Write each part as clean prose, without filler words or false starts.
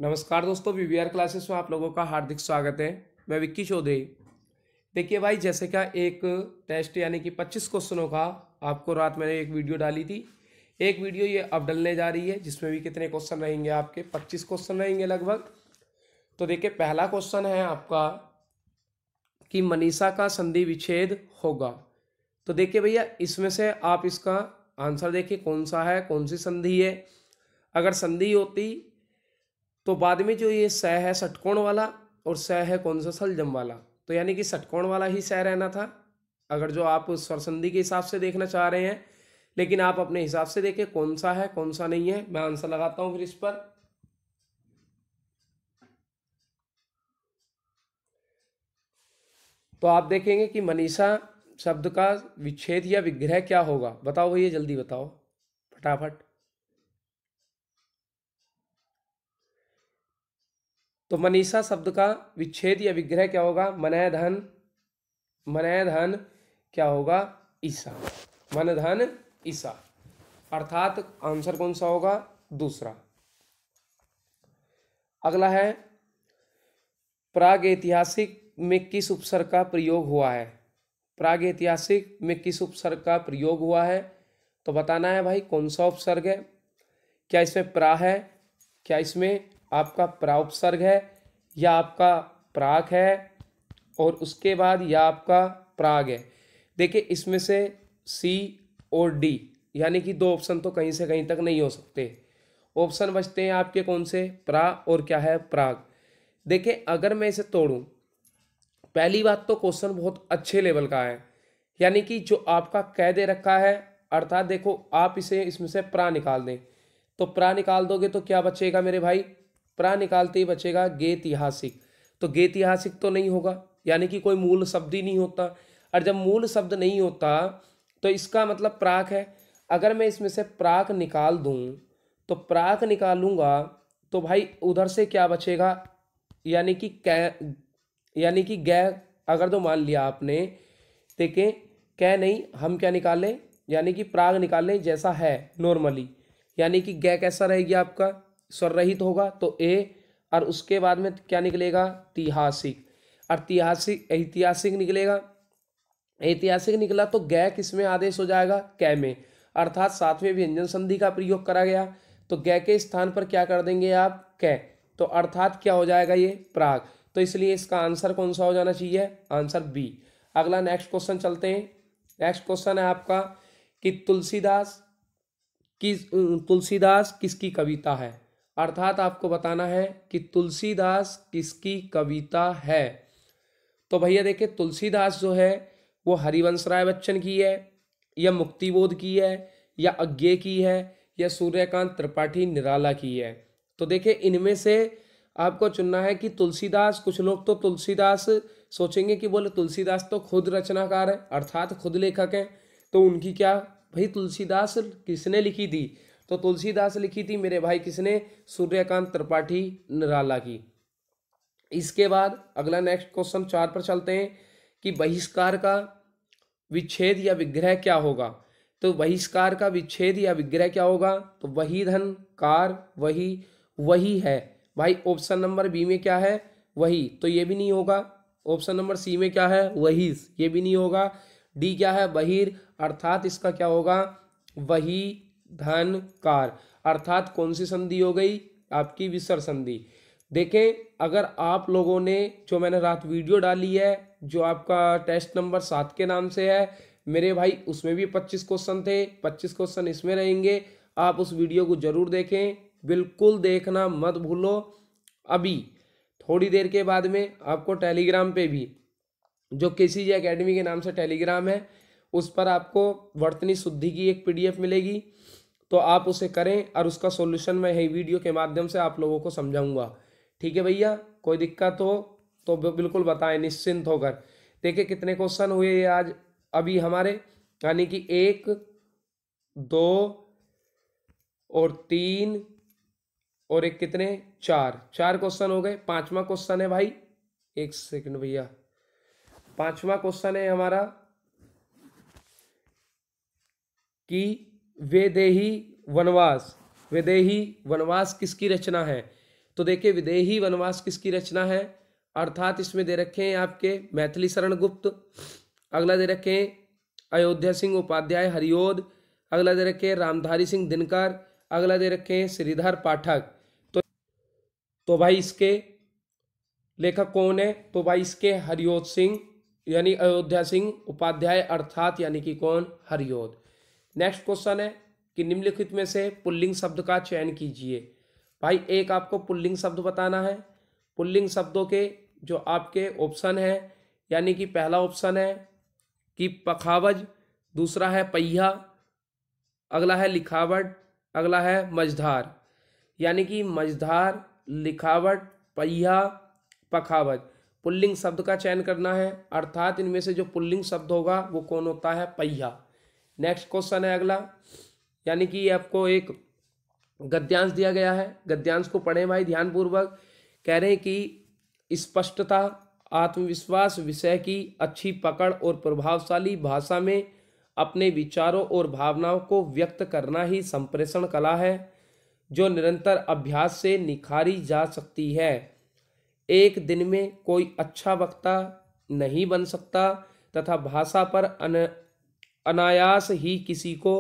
नमस्कार दोस्तों, VVR classes में आप लोगों का हार्दिक स्वागत है। मैं विक्की चौधरी। देखिए भाई, जैसे क्या एक टेस्ट यानी कि 25 क्वेश्चनों का आपको रात मैंने एक वीडियो डाली थी। एक वीडियो ये अब डलने जा रही है जिसमें भी कितने क्वेश्चन रहेंगे, आपके 25 क्वेश्चन रहेंगे लगभग। तो देखिए, पहला क्वेश्चन है आपका कि मनीषा का संधि विच्छेद होगा। तो देखिए भैया, इसमें से आप इसका आंसर देखिए कौन सा है, कौन सी संधि है। अगर संधि होती तो बाद में जो ये स है षटकोण वाला और स है कौन सा, सलजम वाला। तो यानी कि षटकोण वाला ही स रहना था अगर जो आप स्वर संधि के हिसाब से देखना चाह रहे हैं। लेकिन आप अपने हिसाब से देखिए कौन सा है कौन सा नहीं है। मैं आंसर लगाता हूं फिर इस पर। तो आप देखेंगे कि मनीषा शब्द का विच्छेद या विग्रह क्या होगा। बताओ भैया, जल्दी बताओ फटाफट। तो मनीषा शब्द का विच्छेद या विग्रह क्या होगा? मनय धन, मनय धन क्या होगा? ईसा। मन धन ईसा, अर्थात आंसर कौन सा होगा? दूसरा। अगला है, प्रागैतिहासिक में किस उपसर्ग का प्रयोग हुआ है? प्रागैतिहासिक में किस उपसर्ग का प्रयोग हुआ है? तो बताना है भाई कौन सा उपसर्ग है। क्या इसमें प्रा है, क्या इसमें आपका प्रा उपसर्ग है, या आपका प्राक है, और उसके बाद या आपका प्राग है। देखिए, इसमें से सी और डी यानी कि दो ऑप्शन तो कहीं से कहीं तक नहीं हो सकते। ऑप्शन बचते हैं आपके कौन से? प्रा और क्या है? प्राग। देखिए, अगर मैं इसे तोड़ूं, पहली बात तो क्वेश्चन बहुत अच्छे लेवल का है, यानी कि जो आपका कह दे रखा है, अर्थात देखो आप इसे इसमें से प्रा निकाल दें तो प्रा निकाल दोगे तो क्या बचेगा मेरे भाई? प्रा निकालते ही बचेगा गेतिहासिक। तो गेतिहासिक तो नहीं होगा, यानी कि कोई मूल शब्द ही नहीं होता। और जब मूल शब्द नहीं होता तो इसका मतलब प्राक है। अगर मैं इसमें से प्राक निकाल दूं तो प्राक निकालूंगा तो भाई उधर से क्या बचेगा? यानी कि कै, यानी कि गै। अगर तो मान लिया आपने, देखें कै नहीं, हम क्या निकालें? यानी कि प्राग निकालें जैसा है नॉर्मली। यानी कि गै कैसा रहेगी आपका? स्वर रहित होगा तो ए, और उसके बाद में क्या निकलेगा? तिहासिक। और तिहासिक ऐतिहासिक निकलेगा। ऐतिहासिक निकला तो गै किस में आदेश हो जाएगा? कै में, अर्थात सातवें व्यंजन संधि का प्रयोग करा गया। तो गै के स्थान पर क्या कर देंगे आप? कै। तो अर्थात क्या हो जाएगा? ये प्राग। तो इसलिए इसका आंसर कौन सा हो जाना चाहिए? Answer B. अगला नेक्स्ट क्वेश्चन चलते हैं। नेक्स्ट क्वेश्चन है आपका कि तुलसीदास किसकी कविता है? अर्थात आपको बताना है कि तुलसीदास किसकी कविता है। तो भैया देखिए, तुलसीदास जो है वो हरिवंश राय बच्चन की है, या मुक्तिबोध की है, या अज्ञे की है, या सूर्यकांत त्रिपाठी निराला की है। तो देखिए, इनमें से आपको चुनना है कि तुलसीदास, कुछ लोग तो तुलसीदास सोचेंगे कि बोले तुलसीदास तो खुद रचनाकार है, अर्थात खुद लेखक हैं, तो उनकी क्या भाई? तुलसीदास किसने लिखी थी? तो तुलसीदास लिखी थी मेरे भाई किसने? सूर्यकांत त्रिपाठी निराला की। इसके बाद अगला नेक्स्ट क्वेश्चन 4 पर चलते हैं कि बहिष्कार का विच्छेद या विग्रह क्या होगा। तो बहिष्कार का विच्छेद या विग्रह क्या होगा? तो वही धन कार, वही वही है भाई। ऑप्शन नंबर बी में क्या है? वही, तो ये भी नहीं होगा। ऑप्शन नंबर सी में क्या है? वही, ये भी नहीं होगा। डी क्या है? बहिर, अर्थात इसका क्या होगा? वही धन कार, अर्थात कौन सी संधि हो गई? आपकी विसर्ग संधि। देखें, अगर आप लोगों ने जो मैंने रात वीडियो डाली है, जो आपका टेस्ट नंबर 7 के नाम से है मेरे भाई, उसमें भी 25 क्वेश्चन थे, 25 क्वेश्चन इसमें रहेंगे। आप उस वीडियो को जरूर देखें, बिल्कुल देखना मत भूलो। अभी थोड़ी देर के बाद में आपको टेलीग्राम पे भी, जो केसीजी एकेडमी के नाम से टेलीग्राम है, उस पर आपको वर्तनी शुद्धि की एक पीडीएफ मिलेगी। तो आप उसे करें और उसका सॉल्यूशन मैं यही वीडियो के माध्यम से आप लोगों को समझाऊंगा। ठीक है भैया, कोई दिक्कत हो तो बिल्कुल बताएं निश्चिंत होकर। देखिए कितने क्वेश्चन हुए ये आज अभी हमारे, यानी कि 1 2 और 3 और एक कितने, 4 क्वेश्चन हो गए। 5वां क्वेश्चन है भाई, एक सेकंड भैया, 5वां क्वेश्चन है हमारा कि वैदेही वनवास, वैदेही वनवास किसकी रचना है? तो देखिए विदेही वनवास किसकी रचना है, अर्थात इसमें दे रखे हैं आपके मैथिली शरण गुप्त, अगला दे रखे हैं अयोध्या सिंह उपाध्याय हरिओद, अगला दे रखे हैं रामधारी सिंह दिनकर, अगला दे रखे हैं श्रीधर पाठक। तो भाई इसके लेखक कौन है, तो भाई इसके हरिओद सिंह यानी अयोध्या सिंह उपाध्याय अर्थात यानी कि कौन, हरिओद। नेक्स्ट क्वेश्चन है कि निम्नलिखित में से पुल्लिंग शब्द का चयन कीजिए। भाई एक आपको पुल्लिंग शब्द बताना है। पुल्लिंग शब्दों के जो आपके ऑप्शन है, यानी कि पहला ऑप्शन है कि पखावज, दूसरा है पहिया, अगला है लिखावट, अगला है मझधार। यानी कि मझधार, लिखावट, पहिया, पखावज पुल्लिंग शब्द का चयन करना है, अर्थात इनमें से जो पुल्लिंग शब्द होगा वो कौन होता है, पहिया। नेक्स्ट क्वेश्चन है अगला, यानी कि आपको एक गद्यांश दिया गया है, गद्यांश को पढ़ें भाई ध्यानपूर्वक। कह रहे हैं कि स्पष्टता, आत्मविश्वास, विषय की अच्छी पकड़ और प्रभावशाली भाषा में अपने विचारों और भावनाओं को व्यक्त करना ही संप्रेषण कला है, जो निरंतर अभ्यास से निखारी जा सकती है। एक दिन में कोई अच्छा वक्ता नहीं बन सकता तथा भाषा पर अनायास ही किसी को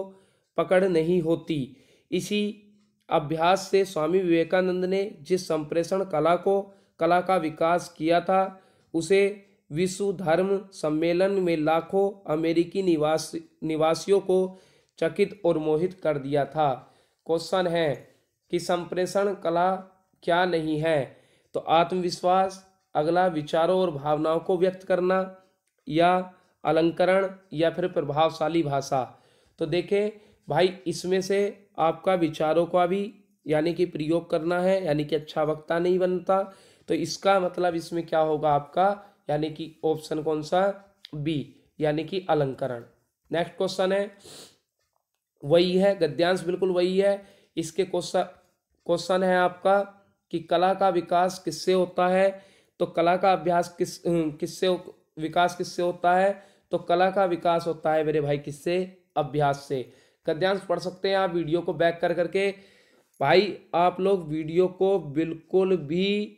पकड़ नहीं होती। इसी अभ्यास से स्वामी विवेकानंद ने जिस संप्रेषण कला का विकास किया था, उसे विश्व धर्म सम्मेलन में लाखों अमेरिकी निवासियों को चकित और मोहित कर दिया था। क्वेश्चन है कि संप्रेषण कला क्या नहीं है, तो आत्मविश्वास, अगला विचारों और भावनाओं को व्यक्त करना, या अलंकरण, या फिर प्रभावशाली भाषा। तो देखें भाई इसमें से आपका विचारों का भी यानी कि प्रयोग करना है, यानी कि अच्छा वक्ता नहीं बनता, तो इसका मतलब इसमें क्या होगा आपका, यानी कि ऑप्शन कौन सा, बी, यानी कि अलंकरण। नेक्स्ट क्वेश्चन है वही है, गद्यांश बिल्कुल वही है। इसके क्वेश्चन है आपका कि कला का विकास किससे होता है, तो कला का अभ्यास विकास किससे होता है, तो कला का विकास होता है मेरे भाई किससे, अभ्यास से। गद्यांश पढ़ सकते हैं आप वीडियो को बैक कर करके। भाई आप लोग वीडियो को बिल्कुल भी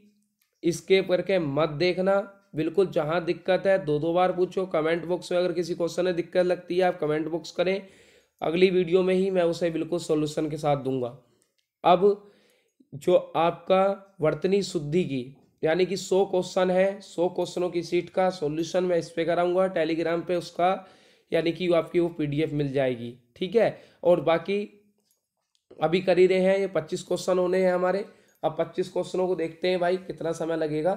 स्किप करके मत देखना, बिल्कुल जहां दिक्कत है दो बार पूछो। कमेंट बॉक्स में अगर किसी क्वेश्चन में दिक्कत लगती है आप कमेंट बॉक्स करें, अगली वीडियो में ही मैं उसे बिल्कुल सॉल्यूशन के साथ दूंगा। अब जो आपका वर्तनी शुद्धि की यानी कि 100 क्वेश्चन है, 100 क्वेश्चनों की सीट का सॉल्यूशन मैं इस पे कराऊंगा टेलीग्राम पे, उसका यानी कि आपकी वो PDF मिल जाएगी, ठीक है। और बाकी अभी कर ही रहे हैं, ये 25 क्वेश्चन होने हैं हमारे। अब 25 क्वेश्चनों को देखते हैं भाई कितना समय लगेगा,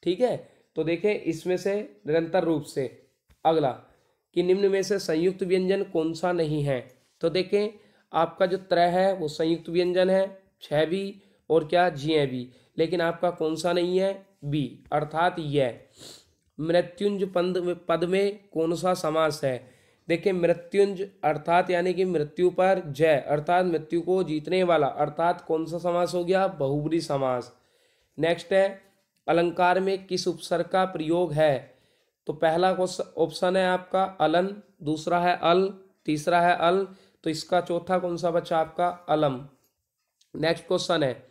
ठीक है। तो देखें इसमें से निरंतर रूप से अगला कि निम्न में से संयुक्त व्यंजन कौन सा नहीं है, तो देखें आपका जो त्रय है वो संयुक्त व्यंजन है, 6 भी और क्या, जी भी, लेकिन आपका कौन सा नहीं है, बी, अर्थात यह। मृत्युंज पद में कौन सा समास है, देखिए मृत्युंज अर्थात यानी कि मृत्यु पर जय, अर्थात मृत्यु को जीतने वाला, अर्थात कौन सा समास हो गया, बहुब्री समास। नेक्स्ट है अलंकार में किस उपसर्ग का प्रयोग है, तो पहला ऑप्शन है आपका अलन, दूसरा है अल, तीसरा है अल, तो इसका चौथा कौन सा बचा आपका, अलम। नेक्स्ट क्वेश्चन है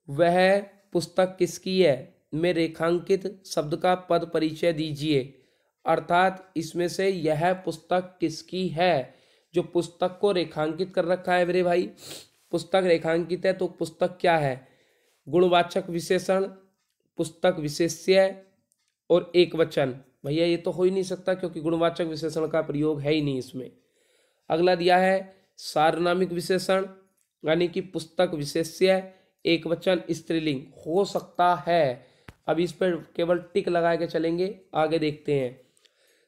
वह पुस्तक किसकी है, में रेखांकित शब्द का पद परिचय दीजिए, अर्थात इसमें से यह पुस्तक किसकी है। जो पुस्तक को रेखांकित कर रखा है मेरे भाई, पुस्तक रेखांकित है तो पुस्तक क्या है, गुणवाचक विशेषण, पुस्तक विशेष्य और एक वचन। भैया ये तो हो ही नहीं सकता क्योंकि गुणवाचक विशेषण का प्रयोग है ही नहीं इसमें। अगला दिया है सार्वनामिक विशेषण यानी कि पुस्तक विशेष्य, एक वचन, स्त्रीलिंग हो सकता है। अब इस पर केवल टिक लगा के चलेंगे, आगे देखते हैं।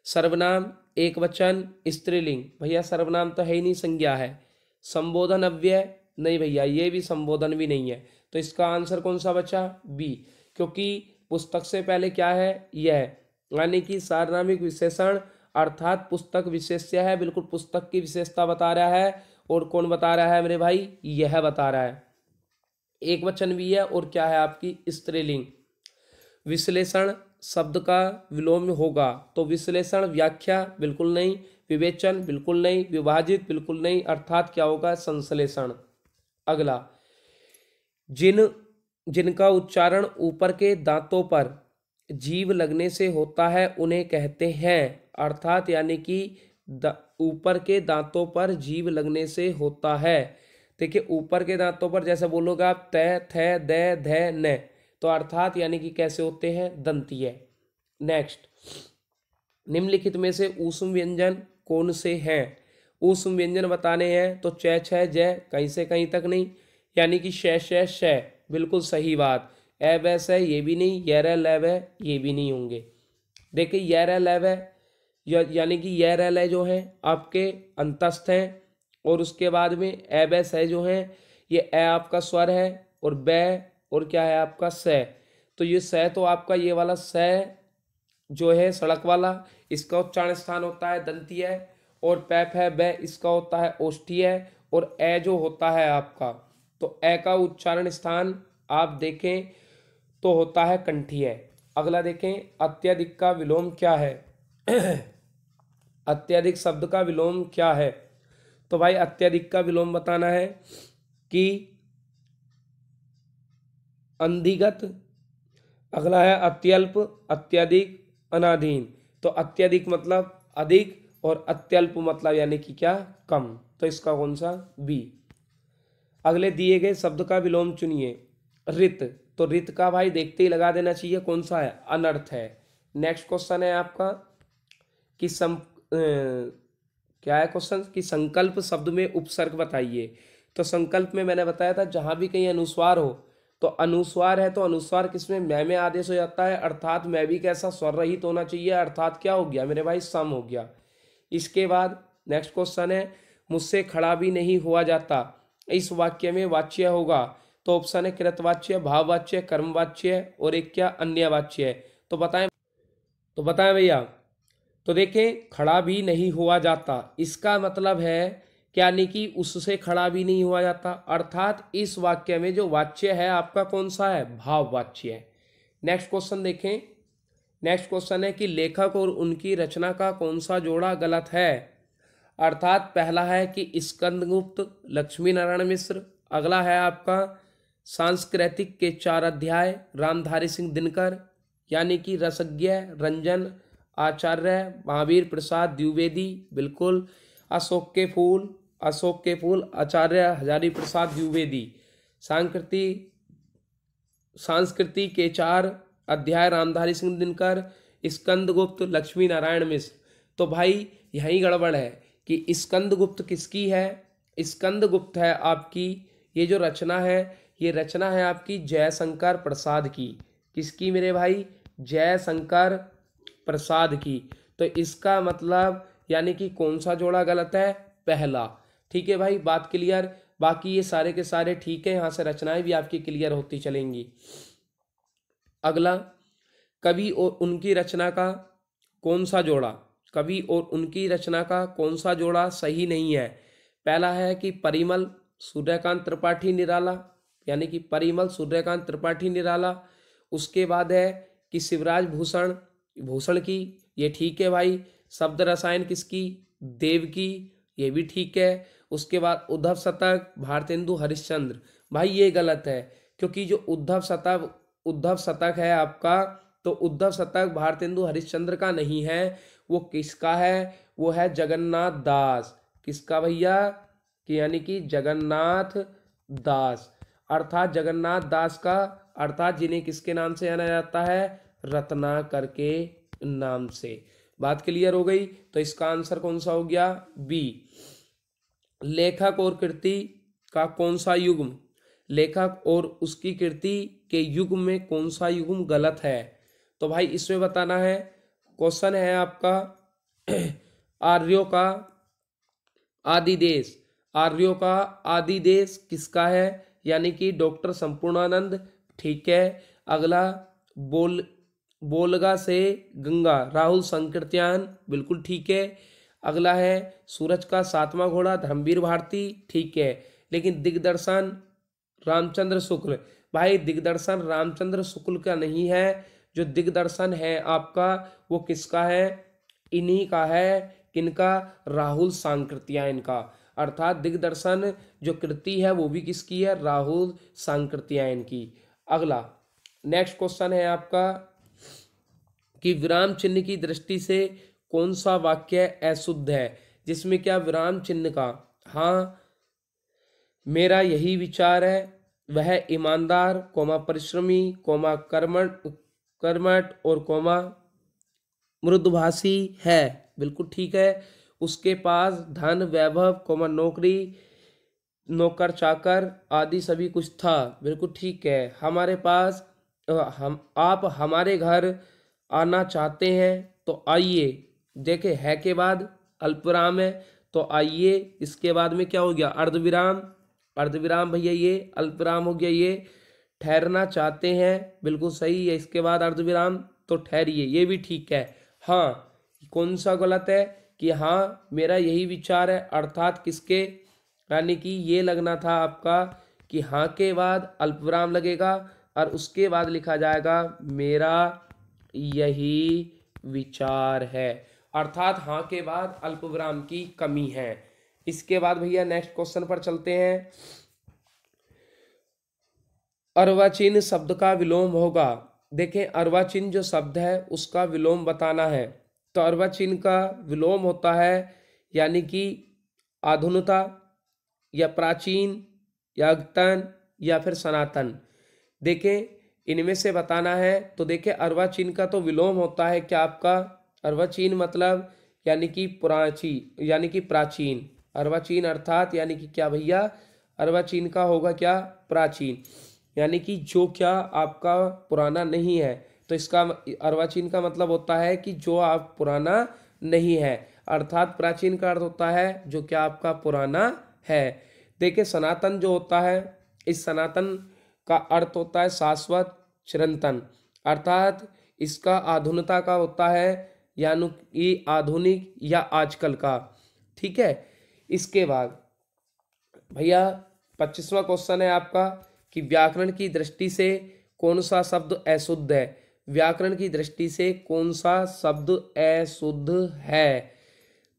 सर्वनाम, एक वचन, स्त्रीलिंग, भैया सर्वनाम तो है ही नहीं, संज्ञा है। संबोधन अव्यय, नहीं भैया ये भी संबोधन भी नहीं है, तो इसका आंसर कौन सा बचा, बी, क्योंकि पुस्तक से पहले क्या है, यह, यानी कि सार्वनामिक विशेषण अर्थात पुस्तक विशेष्य है, बिल्कुल पुस्तक की विशेषता बता रहा है। और कौन बता रहा है मेरे भाई, यह बता रहा है। एक वचन भी है और क्या है आपकी, स्त्रीलिंग। विश्लेषण शब्द का विलोम होगा, तो विश्लेषण व्याख्या बिल्कुल नहीं, विवेचन बिल्कुल नहीं, विभाजित बिल्कुल नहीं, अर्थात क्या होगा, संश्लेषण। अगला जिन जिनका उच्चारण ऊपर के दांतों पर जीभ लगने से होता है उन्हें कहते हैं। अर्थात यानी कि ऊपर के दांतों पर जीभ लगने से होता है। देखिए ऊपर के दांतों पर जैसे बोलोगे आप त थ द ध न, तो अर्थात यानी कि कैसे होते हैं, दंतीय। नेक्स्ट, निम्नलिखित में से ऊष्म व्यंजन कौन से हैं? ऊष्म व्यंजन बताने हैं तो च छ ज कहीं से कहीं तक नहीं, यानी कि श श श, बिल्कुल सही बात। ए ब स ये भी नहीं, य र ल व ये भी नहीं होंगे। देखिए य र ल व यानी कि य र ल जो है आपके अंतस्थ हैं, और उसके बाद में ए ब स जो है ये ए आपका स्वर है, और ब और क्या है आपका स। तो ये स तो आपका ये वाला स जो है सड़क वाला, इसका उच्चारण स्थान होता है दंतीय, और पैप है ब इसका होता है ओष्ठीय, और ए जो होता है आपका, तो ए का उच्चारण स्थान आप देखें तो होता है कंठीय। अगला देखें, अत्यधिक का विलोम क्या है? अत्यधिक शब्द का विलोम क्या है? तो भाई अत्यधिक का विलोम बताना है कि अंधिगत, अगला है अत्यल्प, अत्यधिक, अनाधीन। तो अत्यधिक मतलब अधिक, और अत्यल्प मतलब यानी कि क्या, कम। तो इसका कौन सा, बी। अगले दिए गए शब्द का विलोम चुनिए। रित, तो रित का भाई देखते ही लगा देना चाहिए कौन सा है, अनर्थ है। नेक्स्ट क्वेश्चन है आपका कि क्या है क्वेश्चन, कि संकल्प शब्द में उपसर्ग बताइए। तो संकल्प में मैंने बताया था जहां भी कहीं अनुस्वार हो, तो अनुस्वार है तो अनुस्वार किसमें, मैं में आदेश हो जाता है, अर्थात मैं भी कैसा, स्वर रहित होना चाहिए, अर्थात क्या हो गया मेरे भाई, सम हो गया। इसके बाद नेक्स्ट क्वेश्चन है, मुझसे खड़ा भी नहीं हुआ जाता, इस वाक्य में वाच्य होगा। तो ऑप्शन है कृतवाच्य, भाववाच्य, कर्मवाच्य, और एक क्या, अन्य वाच्य। तो बताएं भैया। तो देखें, खड़ा भी नहीं हुआ जाता, इसका मतलब है क्या, यानी कि उससे खड़ा भी नहीं हुआ जाता, अर्थात इस वाक्य में जो वाच्य है आपका कौन सा है, भाववाच्य है। नेक्स्ट क्वेश्चन देखें। नेक्स्ट क्वेश्चन है कि लेखक और उनकी रचना का कौन सा जोड़ा गलत है? अर्थात पहला है कि स्कंदगुप्त लक्ष्मी नारायण मिश्र, अगला है आपका सांस्कृतिक के 4 अध्याय रामधारी सिंह दिनकर, यानी कि रसज्ञ रंजन आचार्य महावीर प्रसाद द्विवेदी, बिल्कुल। अशोक के फूल आचार्य हजारी प्रसाद द्विवेदी। संस्कृति के 4 अध्याय रामधारी सिंह दिनकर, स्कंदगुप्त लक्ष्मी नारायण मिश्र। तो भाई यही गड़बड़ है कि स्कंदगुप्त किसकी है, स्कंदगुप्त है आपकी, ये जो रचना है ये रचना है आपकी जयशंकर प्रसाद की। किसकी मेरे भाई, जयशंकर प्रसाद की। तो इसका मतलब यानी कि कौन सा जोड़ा गलत है, पहला। ठीक है भाई, बात क्लियर। बाकी ये सारे के सारे ठीक है, यहाँ से रचनाएं भी आपकी क्लियर होती चलेंगी। अगला, कवि और उनकी रचना का कौन सा जोड़ा, कवि और उनकी रचना का कौन सा जोड़ा सही नहीं है? पहला है कि परिमल सूर्यकांत त्रिपाठी निराला, यानी कि परिमल सूर्यकांत त्रिपाठी निराला। उसके बाद है कि शिवराज भूषण भूषण की, ये ठीक है भाई। शब्द रसायन किसकी, देव की, ये भी ठीक है। उसके बाद उद्धव शतक भारतेंदु हरिश्चंद्र, भाई ये गलत है, क्योंकि जो उद्धव शतक है आपका, तो उद्धव शतक भारतेंदु हरिश्चंद्र का नहीं है, वो किसका है, वो है जगन्नाथ दास। किसका भैया, कि यानी कि जगन्नाथ दास, अर्थात जगन्नाथ दास का, अर्थात जिन्हें किसके नाम से जाना जाता है, रत्नाकर के नाम से। बात क्लियर हो गई। तो इसका आंसर कौन सा हो गया, बी। लेखक और कृति का कौन सा युग्म, लेखक और उसकी कृति के युग्म में कौन सा युग्म गलत है? तो भाई इसमें बताना है। क्वेश्चन है आपका आर्यों का आदिदेश, आर्यों का आदिदेश किसका है, यानी कि डॉक्टर संपूर्णानंद, ठीक है। अगला, बोलगा से गंगा राहुल संकृत्यान, बिल्कुल ठीक है। अगला है सूरज का 7वां घोड़ा धर्मवीर भारती, ठीक है। लेकिन दिग्दर्शन रामचंद्र शुक्ल, भाई दिग्दर्शन रामचंद्र शुक्ल का नहीं है, जो दिग्दर्शन है आपका वो किसका है, इन्हीं का है, किनका, राहुल सांकृत्यायन का। अर्थात दिग्दर्शन जो कृति है वो भी किसकी है, राहुल सांकृत्यायन की। अगला नेक्स्ट क्वेश्चन है आपका कि विराम चिन्ह की दृष्टि से कौन सा वाक्य अशुद्ध है, जिसमें क्या विराम चिन्ह का हाँ मेरा यही विचार है, वह ईमानदार कोमा परिश्रमी कोमा कर्मठ और कोमा मृदुभाषी है, बिल्कुल ठीक है। उसके पास धन वैभव कोमा नौकरी नौकर चाकर आदि सभी कुछ था, बिल्कुल ठीक है। हमारे पास हम आप हमारे घर आना चाहते हैं तो आइए, देखे है के बाद अल्पविराम है तो आइए, इसके बाद में क्या हो गया अर्धविराम, अर्धविराम भैया ये अल्पविराम हो गया, ये ठहरना चाहते हैं बिल्कुल सही है, इसके बाद अर्धविराम तो ठहरिए, ये भी ठीक है। हाँ कौन सा गलत है कि हाँ मेरा यही विचार है, अर्थात किसके यानी कि ये लगना था आपका कि हाँ के बाद अल्पविराम लगेगा और उसके बाद लिखा जाएगा मेरा यही विचार है, अर्थात हाँ के बाद अल्पविराम की कमी है। इसके बाद भैया नेक्स्ट क्वेश्चन पर चलते हैं। अर्वाचीन शब्द का विलोम होगा, देखें अर्वाचीन जो शब्द है उसका विलोम बताना है, तो अर्वाचीन का विलोम होता है यानी कि आधुनिकता या प्राचीन या अद्यतन या फिर सनातन। देखें इनमें से बताना है, तो देखें अर्वाचीन का तो विलोम होता है क्या आपका अर्वाचीन मतलब यानी कि यानी कि प्राचीन, अर्वाचीन अर्थात यानी कि क्या भैया अर्वाचीन का होगा क्या प्राचीन, यानी कि जो क्या आपका पुराना नहीं है, तो इसका अर्वाचीन का मतलब होता है कि जो आप पुराना नहीं है, अर्थात प्राचीन का अर्थ होता है जो क्या आपका पुराना है। देखिए सनातन जो होता है, इस सनातन का अर्थ होता है शाश्वत चिरंतन, अर्थात इसका आधुनिकता का होता है यानी कि आधुनिक या आजकल का, ठीक है। इसके बाद भैया 25वां क्वेश्चन है आपका कि व्याकरण की दृष्टि से कौन सा शब्द अशुद्ध है, व्याकरण की दृष्टि से कौन सा शब्द अशुद्ध है,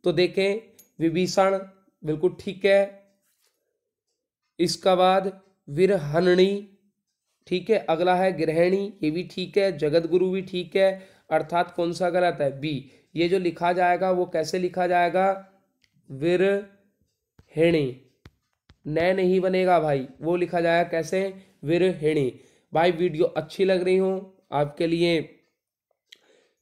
तो देखें विभीषण बिल्कुल ठीक है, इसका बाद विरहणी ठीक है, अगला है गृहिणी ये भी ठीक है, जगत गुरु भी ठीक है, अर्थात कौन सा गलत है बी, ये जो लिखा जाएगा वो कैसे लिखा जाएगा विरहिणी, न नहीं बनेगा भाई, वो लिखा जाएगा कैसे विरहिणी। भाई वीडियो अच्छी लग रही हो आपके लिए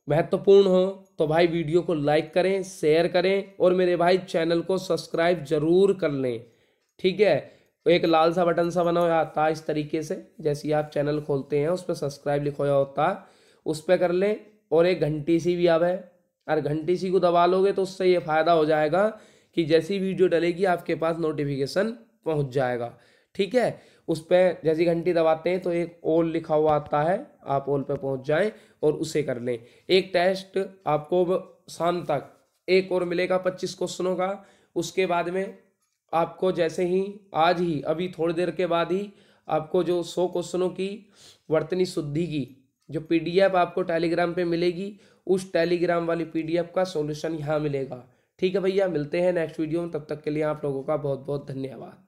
महत्वपूर्ण हो तो भाई वीडियो को लाइक करें शेयर करें और मेरे भाई चैनल को सब्सक्राइब जरूर कर लें, ठीक है। एक लाल सा बटन सा बना हुआ आता है इस तरीके से, जैसे ही आप चैनल खोलते हैं उस पर सब्सक्राइब लिखा हुआ होता है, उस पर कर लें और एक घंटी सी भी आवे, और घंटी सी को दबा लोगे तो उससे ये फायदा हो जाएगा कि जैसी वीडियो डलेगी आपके पास नोटिफिकेशन पहुंच जाएगा, ठीक है। उस पर जैसी घंटी दबाते हैं तो एक ऑल लिखा हुआ आता है, आप ऑल पे पहुंच जाएं और उसे कर लें। एक टेस्ट आपको शाम तक एक और मिलेगा 25 क्वेश्चनों का, उसके बाद में आपको जैसे ही आज ही अभी थोड़ी देर के बाद ही आपको जो 100 क्वेश्चनों की वर्तनी शुद्धि की जो पीडीएफ आपको टेलीग्राम पे मिलेगी, उस टेलीग्राम वाली पीडीएफ का सॉल्यूशन यहाँ मिलेगा, ठीक है भैया। मिलते हैं नेक्स्ट वीडियो में, तब तक के लिए आप लोगों का बहुत बहुत धन्यवाद।